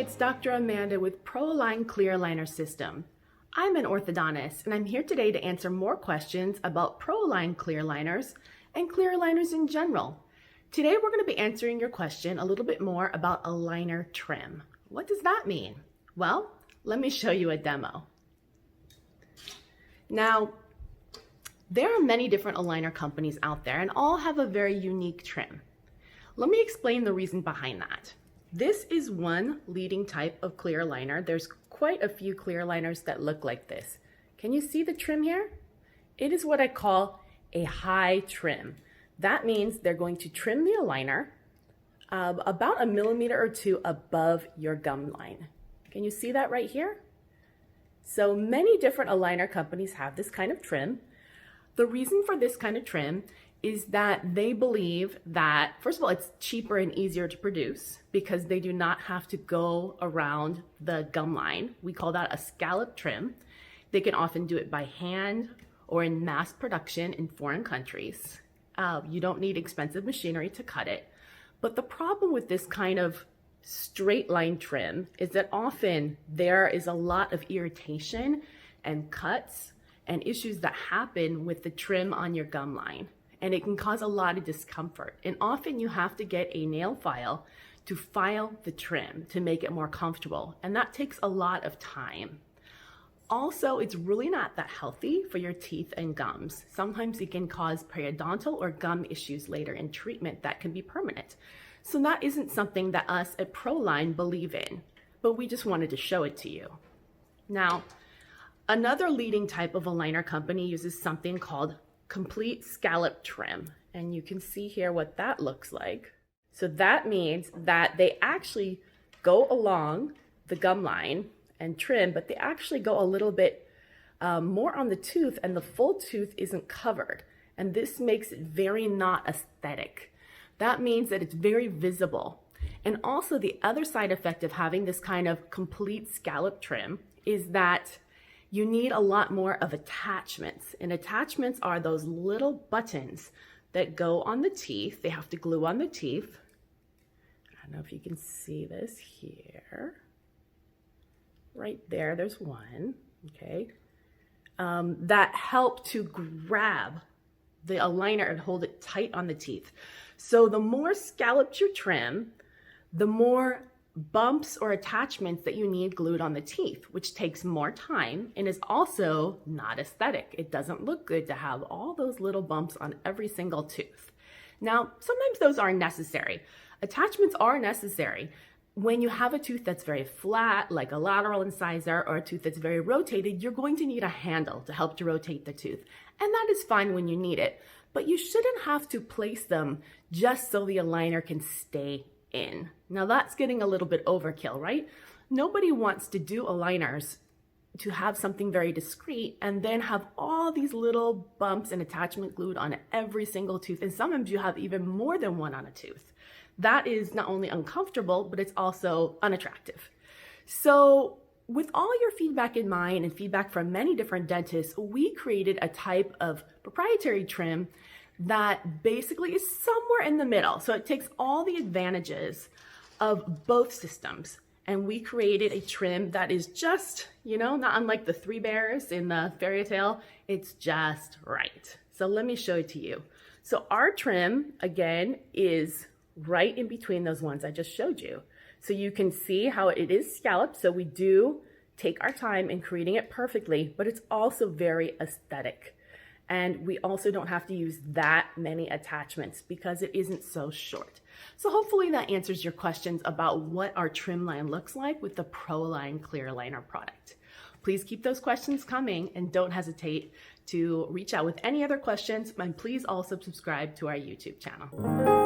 it's Dr. Amanda with ProAlign Clear Aligner System. I'm an orthodontist and I'm here today to answer more questions about ProAlign clear aligners and clear aligners in general. Today we're going to be answering your question a little bit more about aligner trim. What does that mean? Well, let me show you a demo. Now, there are many different aligner companies out there and all have a very unique trim. Let me explain the reason behind that. This is one leading type of clear aligner. There's quite a few clear aligners that look like this. Can you see the trim here? It is what I call a high trim. That means they're going to trim the aligner about 1 millimeter or 2 above your gum line. Can you see that right here? So many different aligner companies have this kind of trim. The reason for this kind of trim is that they believe that, first of all, it's cheaper and easier to produce because they do not have to go around the gum line. We call that a scallop trim. They can often do it by hand or in mass production in foreign countries. You don't need expensive machinery to cut it. But the problem with this kind of straight line trim is that often there is a lot of irritation and cuts and issues that happen with the trim on your gum line. And it can cause a lot of discomfort. And often you have to get a nail file to file the trim to make it more comfortable. And that takes a lot of time. Also, it's really not that healthy for your teeth and gums. Sometimes it can cause periodontal or gum issues later in treatment that can be permanent. So that isn't something that us at ProAlign believe in, but we just wanted to show it to you. Now, another leading type of aligner company uses something called complete scallop trim. And you can see here what that looks like. So that means that they actually go along the gum line and trim, but they actually go a little bit more on the tooth and the full tooth isn't covered. And this makes it very not aesthetic. That means that it's very visible. And also the other side effect of having this kind of complete scallop trim is that you need a lot more of attachments. And attachments are those little buttons that go on the teeth. They have to glue on the teeth. I don't know if you can see this here. Right there, there's one, okay? That help to grab the aligner and hold it tight on the teeth. So the more scalloped your trim, the more bumps or attachments that you need glued on the teeth, which takes more time and is also not aesthetic. It doesn't look good to have all those little bumps on every single tooth. Now, sometimes those are necessary. Attachments are necessary. When you have a tooth that's very flat, like a lateral incisor, or a tooth that's very rotated, you're going to need a handle to help to rotate the tooth. And that is fine when you need it, but you shouldn't have to place them just so the aligner can stay in. Now that's getting a little bit overkill, right? Nobody wants to do aligners to have something very discreet and then have all these little bumps and attachment glued on every single tooth. And sometimes you have even more than one on a tooth. That is not only uncomfortable, but it's also unattractive. So with all your feedback in mind and feedback from many different dentists, we created a type of proprietary trim that basically is somewhere in the middle. So it takes all the advantages of both systems. And we created a trim that is just, not unlike the 3 bears in the fairy tale, it's just right. So let me show it to you. So our trim, again, is right in between those ones I just showed you. So you can see how it is scalloped. So we do take our time in creating it perfectly, but it's also very aesthetic. And we also don't have to use that many attachments because it isn't so short. So hopefully that answers your questions about what our trim line looks like with the ProAlign clear aligner product. Please keep those questions coming and don't hesitate to reach out with any other questions. And please also subscribe to our YouTube channel.